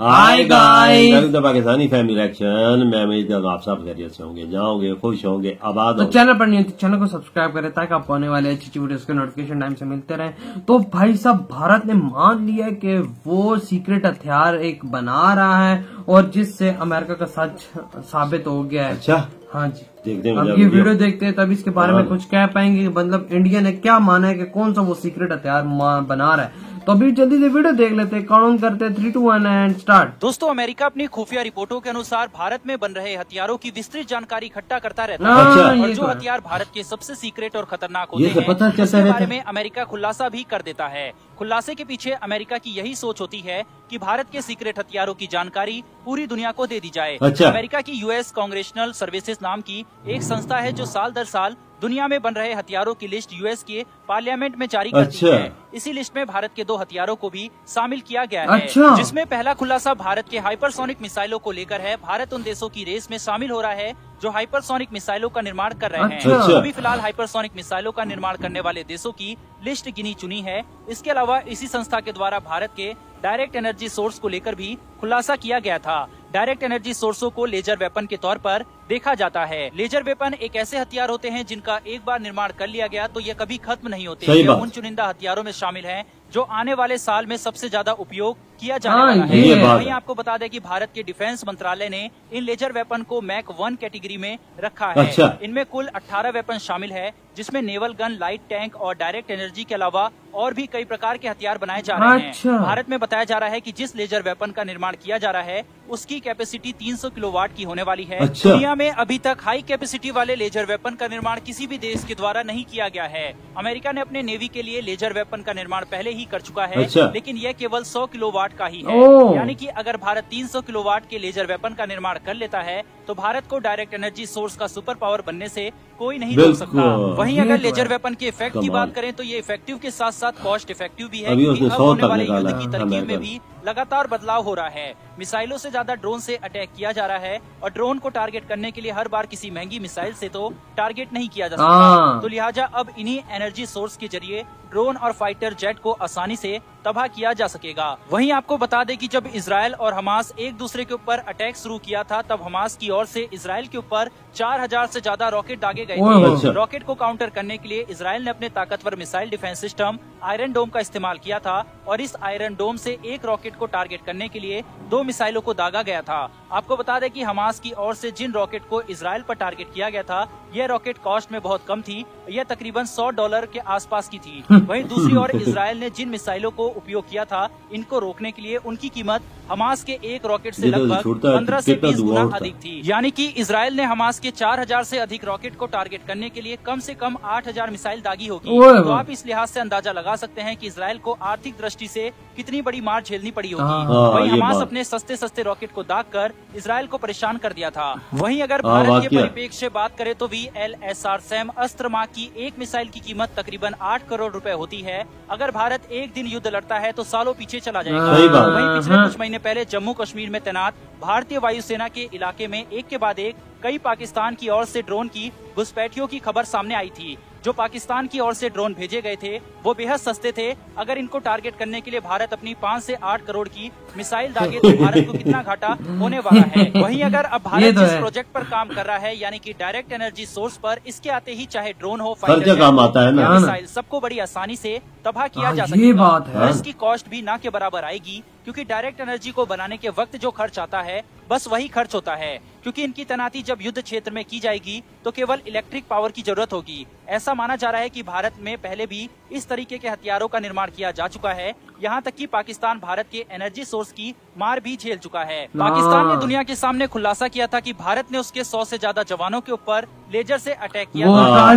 Hi guys, Pakistani family reaction. मैं उम्मीद आप सब खैरियत से होंगे, जाओगे, खुश होंगे, आबाद होंगे। चैनल पर नहीं है तो चैनल को सब्सक्राइब करें ताकि आपको आने वाले अच्छी वीडियोस के नोटिफिकेशन टाइम से मिलते रहे। तो भाई साहब, भारत ने मान लिया है कि वो सीक्रेट हथियार एक बना रहा है और जिससे अमेरिका का सच साबित हो गया है। अच्छा, हाँ जी, देखते हैं। अब ये वीडियो देखते हैं तब इसके बारे में कुछ कह पाएंगे। मतलब इंडिया ने क्या माना है कि कौन सा वो सीक्रेट हथियार बना रहा है। तो अभी जल्दी से वीडियो देख लेते हैं, काउंट करते हैं 3, 2, 1 एंड स्टार्ट। दोस्तों, अमेरिका अपनी खुफिया रिपोर्टों के अनुसार भारत में बन रहे हथियारों की विस्तृत जानकारी इकट्ठा करता रहता है। अच्छा। और जो हथियार भारत के सबसे सीक्रेट और खतरनाक होते हैं, उसके बारे में अमेरिका खुलासा भी कर देता है। खुलासे के पीछे अमेरिका की यही सोच होती है कि भारत के सीक्रेट हथियारों की जानकारी पूरी दुनिया को दे दी जाए। अच्छा। अमेरिका की यूएस कांग्रेशनल सर्विसेज नाम की एक संस्था है जो साल दर साल दुनिया में बन रहे हथियारों की लिस्ट यूएस के पार्लियामेंट में जारी करती है। इसी लिस्ट में भारत के 2 हथियारों को भी शामिल किया गया है। अच्छा। जिसमें पहला खुलासा भारत के हाइपरसोनिक मिसाइलों को लेकर है। भारत उन देशों की रेस में शामिल हो रहा है जो हाइपरसोनिक मिसाइलों का निर्माण कर रहे हैं। अच्छा। अभी फिलहाल हाइपरसोनिक मिसाइलों का निर्माण करने वाले देशों की लिस्ट गिनी चुनी है। इसके अलावा इसी संस्था के द्वारा भारत के डायरेक्ट एनर्जी सोर्स को लेकर भी खुलासा किया गया था। डायरेक्ट एनर्जी सोर्सों को लेजर वेपन के तौर पर देखा जाता है। लेजर वेपन एक ऐसे हथियार होते हैं जिनका एक बार निर्माण कर लिया गया तो ये कभी खत्म नहीं होते। ये उन चुनिंदा हथियारों में शामिल हैं जो आने वाले साल में सबसे ज्यादा उपयोग किया जाने वाला है। वहीं आपको बता दें कि भारत के डिफेंस मंत्रालय ने इन लेजर वेपन को मैक 1 कैटेगरी में रखा है। अच्छा। इनमें कुल 18 वेपन शामिल है, जिसमें नेवल गन, लाइट टैंक और डायरेक्ट एनर्जी के अलावा और भी कई प्रकार के हथियार बनाए जा रहे हैं। भारत में बताया जा रहा है कि जिस लेजर वेपन का निर्माण किया जा रहा है उसकी कैपेसिटी 300 किलोवाट की होने वाली है। अच्छा। दुनिया में अभी तक हाई कैपेसिटी वाले लेजर वेपन का निर्माण किसी भी देश के द्वारा नहीं किया गया है। अमेरिका ने अपने नेवी के लिए लेजर वेपन का निर्माण पहले ही कर चुका है। अच्छा। लेकिन यह केवल 100 किलोवाट का ही है। यानी कि अगर भारत 300 किलोवाट के लेजर वेपन का निर्माण कर लेता है तो भारत को डायरेक्ट एनर्जी सोर्स का सुपर पावर बनने से कोई नहीं रोक सकता। वहीं अगर लेजर वेपन के इफेक्ट की बात करें तो ये इफेक्टिव के साथ साथ कॉस्ट इफेक्टिव भी है, क्योंकि अब होने वाले युद्ध की तरकीब में भी लगातार बदलाव हो रहा है। मिसाइलों से ज्यादा ड्रोन से अटैक किया जा रहा है और ड्रोन को टारगेट करने के लिए हर बार किसी महंगी मिसाइल से तो टारगेट नहीं किया जा सकता। तो लिहाजा अब इन्हीं एनर्जी सोर्स के जरिए ड्रोन और फाइटर जेट को आसानी से तबाह किया जा सकेगा। वहीं आपको बता दें कि जब इजराइल और हमास एक दूसरे के ऊपर अटैक शुरू किया था तब हमास की ओर से इजराइल के ऊपर 4000 से ज्यादा रॉकेट दागे गए थे। रॉकेट को काउंटर करने के लिए इजराइल ने अपने ताकतवर मिसाइल डिफेंस सिस्टम आयरन डोम का इस्तेमाल किया था और इस आयरन डोम से एक रॉकेट को टारगेट करने के लिए 2 मिसाइलों को दागा गया था। आपको बता दें कि हमास की ओर से जिन रॉकेट को इजराइल पर टारगेट किया गया था यह रॉकेट कॉस्ट में बहुत कम थी, यह तकरीबन $100 के आसपास की थी। वहीं दूसरी ओर इजराइल ने जिन मिसाइलों को उपयोग किया था इनको रोकने के लिए उनकी कीमत हमास के एक रॉकेट से लगभग 15 से 20 गुना अधिक थी। यानी कि इजराइल ने हमास के 4000 से अधिक रॉकेट को टारगेट करने के लिए कम से कम 8000 मिसाइल दागी होगी। तो आप इस लिहाज से अंदाजा लगा सकते हैं कि इजराइल को आर्थिक दृष्टि से कितनी बड़ी मार झेलनी पड़ी होगी। वहीं हमास अपने सस्ते सस्ते रॉकेट को दाग कर इजराइल को परेशान कर दिया था। वहीं अगर भारत के परिप्रेक्ष्य से बात करें तो VLSR सैम अस्त्र माह की एक मिसाइल की कीमत तकरीबन 8 करोड़ रुपए होती है। अगर भारत एक दिन युद्ध लड़ता है तो सालों पीछे चला जाएगा। वहीं पिछले कुछ महीने पहले जम्मू कश्मीर में तैनात भारतीय वायुसेना के इलाके में एक के बाद एक कई पाकिस्तान की ओर से ड्रोन की घुसपैठियों की खबर सामने आई थी। जो पाकिस्तान की ओर से ड्रोन भेजे गए थे वो बेहद सस्ते थे। अगर इनको टारगेट करने के लिए भारत अपनी 5 से 8 करोड़ की मिसाइल दागे तो भारत को कितना घाटा होने वाला है। वहीं अगर अब भारत जिस प्रोजेक्ट पर काम कर रहा है यानी कि डायरेक्ट एनर्जी सोर्स पर, इसके आते ही चाहे ड्रोन हो, फाइटर काम आता है ना, मिसाइल सबको बड़ी आसानी से तबाह किया जा सकेगा। और इसकी कॉस्ट भी ना के बराबर आएगी, क्योंकि डायरेक्ट एनर्जी को बनाने के वक्त जो खर्च आता है बस वही खर्च होता है। क्योंकि इनकी तैनाती जब युद्ध क्षेत्र में की जाएगी तो केवल इलेक्ट्रिक पावर की जरूरत होगी। ऐसा माना जा रहा है कि भारत में पहले भी इस तरीके के हथियारों का निर्माण किया जा चुका है। यहाँ तक कि पाकिस्तान भारत के एनर्जी सोर्स की मार भी झेल चुका है। पाकिस्तान ने दुनिया के सामने खुलासा किया था कि भारत ने उसके 100 से ज्यादा जवानों के ऊपर लेजर से अटैक किया था।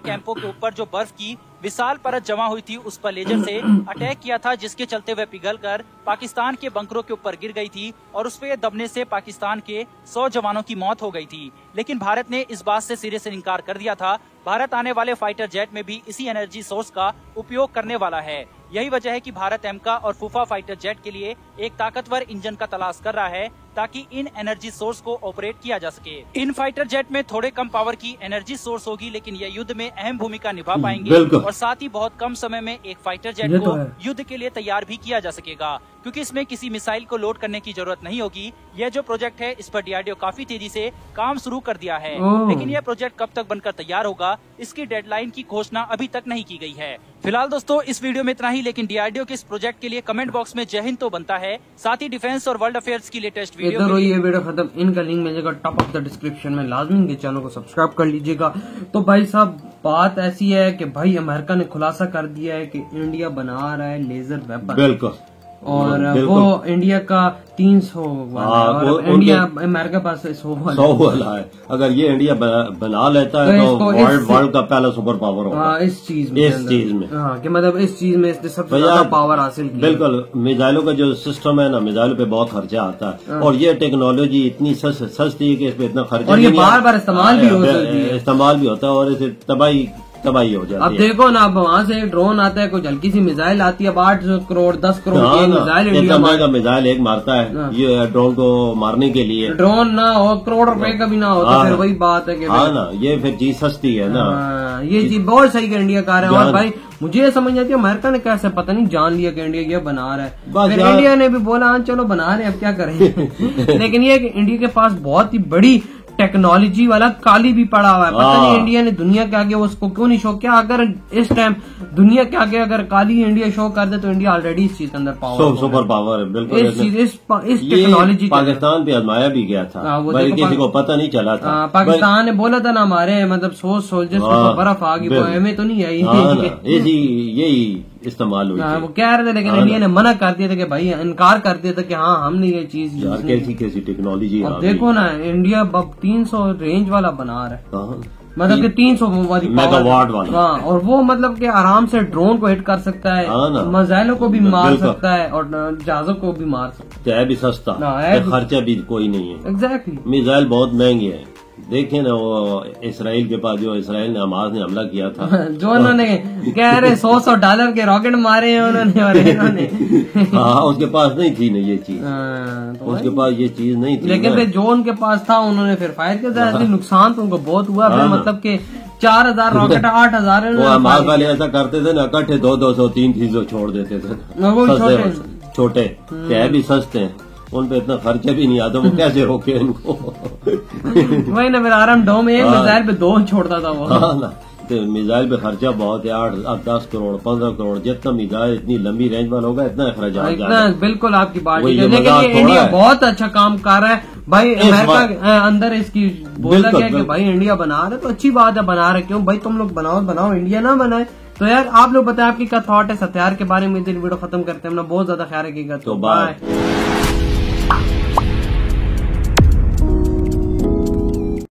कैंपों के ऊपर जो बर्फ की विशाल परत जमा हुई थी उस पर लेजर से अटैक किया था, जिसके चलते वह पिघलकर पाकिस्तान के बंकरों के ऊपर गिर गई थी और उस पर दबने से पाकिस्तान के 100 जवानों की मौत हो गई थी। लेकिन भारत ने इस बात से सिरे से इनकार कर दिया था। भारत आने वाले फाइटर जेट में भी इसी एनर्जी सोर्स का उपयोग करने वाला है। यही वजह है कि भारत एमका और फूफा फाइटर जेट के लिए एक ताकतवर इंजन का तलाश कर रहा है ताकि इन एनर्जी सोर्स को ऑपरेट किया जा सके। इन फाइटर जेट में थोड़े कम पावर की एनर्जी सोर्स होगी, लेकिन ये युद्ध में अहम भूमिका निभा पाएंगे और साथ ही बहुत कम समय में एक फाइटर जेट को युद्ध के लिए तैयार भी किया जा सकेगा, क्योंकि इसमें किसी मिसाइल को लोड करने की जरूरत नहीं होगी। यह जो प्रोजेक्ट है इस पर डीआरडीओ काफी तेजी से काम शुरू कर दिया है, लेकिन यह प्रोजेक्ट कब तक बनकर तैयार होगा इसकी डेडलाइन की घोषणा अभी तक नहीं की गई है। फिलहाल दोस्तों इस वीडियो में इतना ही, लेकिन डीआरडीओ के इस प्रोजेक्ट के लिए कमेंट बॉक्स में जय हिंद तो बनता है, साथ ही डिफेंस और वर्ल्ड अफेयर्स की लेटेस्ट वीडियो। ये वीडियो खत्म, इनका लिंक मिलेगा टॉप ऑफ द डिस्क्रिप्शन में, लाजमी इनके चैनल को सब्सक्राइब कर लीजिएगा। तो भाई साहब बात ऐसी है कि भाई अमेरिका ने खुलासा कर दिया है कि इंडिया बना रहा है लेजर वेपन। बिल्कुल। और वो इंडिया का 300 वाला है और इंडिया अमेरिका पास 100 वाला है। अगर ये इंडिया बना लेता है तो वर्ल्ड का पहला सुपर पावर होगा इस चीज में। हाँ कि मतलब इस चीज में इसने सबसे ज्यादा पावर हासिल की। बिल्कुल। मिसाइलों का जो सिस्टम है ना, मिसाइलों पे बहुत खर्चा आता है और ये टेक्नोलॉजी इतनी सस्ती है कि इस पे इतना खर्चा, और ये बार बार इस्तेमाल भी होता है और इसे तबाही हो जाती है। अब देखो ना, अब वहाँ से ड्रोन आता है, कुछ हल्की सी मिसाइल आती है, 8 करोड़ 10 करोड़ की मिसाइल इंडिया का मिसाइल एक मारता है ये ड्रोन को मारने के लिए। ड्रोन ना हो, करोड़ रुपए का भी ना हो, तो फिर वही बात है कि ना ये फिर चीज सस्ती है ना। ये चीज बहुत सही इंडिया का है। और भाई मुझे ये समझ आती है अमेरिका ने कैसे पता नहीं जान लिया कि इंडिया ये बना रहा है, फिर इंडिया ने भी बोला हाँ चलो बना रहे, अब क्या करें। लेकिन ये इंडिया के पास बहुत ही बड़ी टेक्नोलॉजी वाला काली भी पड़ा हुआ है। पता नहीं इंडिया ने दुनिया के आगे उसको क्यों नहीं शो किया। अगर इस टाइम दुनिया के आगे अगर काली इंडिया शो कर दे तो इंडिया ऑलरेडी इस चीज के अंदर सुपर पावर है। बिल्कुल इस टेक्नोलॉजी पाकिस्तान पे आजमाया भी गया था, किसी को पता नहीं चला था। पाकिस्तान ने बोला था ना हमारे मतलब 100 सोल्जर्स को बर्फ आ गई, वो हमें तो नहीं आई। यही इस्तेमाल हुई। वो कह रहे थे, लेकिन इंडिया ने मना कर दिया था कि भाई इनकार कर दिया था कि हाँ हमने ये चीज कैसी टेक्नोलॉजी। देखो ना इंडिया अब 300 रेंज वाला बना रहा है, मतलब कि 300 मेगावाट वाला। हाँ, और वो मतलब कि आराम से ड्रोन को हिट कर सकता है, मिसाइलों को भी मार सकता है और जहाजों को भी मार सकता है। भी सस्ता, खर्चा भी कोई नहीं है। एग्जैक्टली। मिसाइल बहुत महंगे हैं। देखे ना वो इसराइल के पास, जो इसराइल ने हमास ने हमला किया था, जो उन्होंने कह रहे $100 के रॉकेट मारे हैं उन्होंने, और इन्होंने हाँ उसके पास नहीं थी ना ये चीज, तो उसके पास ये चीज नहीं थी। लेकिन फिर जो उनके पास था उन्होंने फिर फायर किया। नुकसान तो उनको बहुत हुआ। फिर मतलब कि 4000 रॉकेट 8000 हमारे वाले ऐसा करते थे ना, इकट्ठे 200 300 छोड़ देते थे। छोटे क्या भी सस्ते हैं, उन पे इतना खर्चा भी नहीं आता, वो कैसे रोके इनको। वही ना, मेरा आराम डोम एक मिसाइल पे 2 छोड़ता था वो। हाँ ना, तो मिसाइल पे खर्चा बहुत है, 8 10 करोड़ 15 करोड़, जितना मिसाइल इतनी लंबी रेंज वाला होगा इतना खर्चा। बिल्कुल आपकी बात है, लेकिन ये इंडिया बहुत अच्छा काम कर रहा है भाई। अमेरिका अंदर इसकी बोला गया कि भाई इंडिया बना रहा है तो अच्छी बात है, बना रहे क्यों भाई, तुम लोग बनाओ, इंडिया ना बनाए। तो यार आप लोग बताएं आपकी क्या थॉट है हथियार के बारे में। वीडियो खत्म करते हैं, हमने बहुत ज्यादा ख्याल रखिएगा। तो बाय।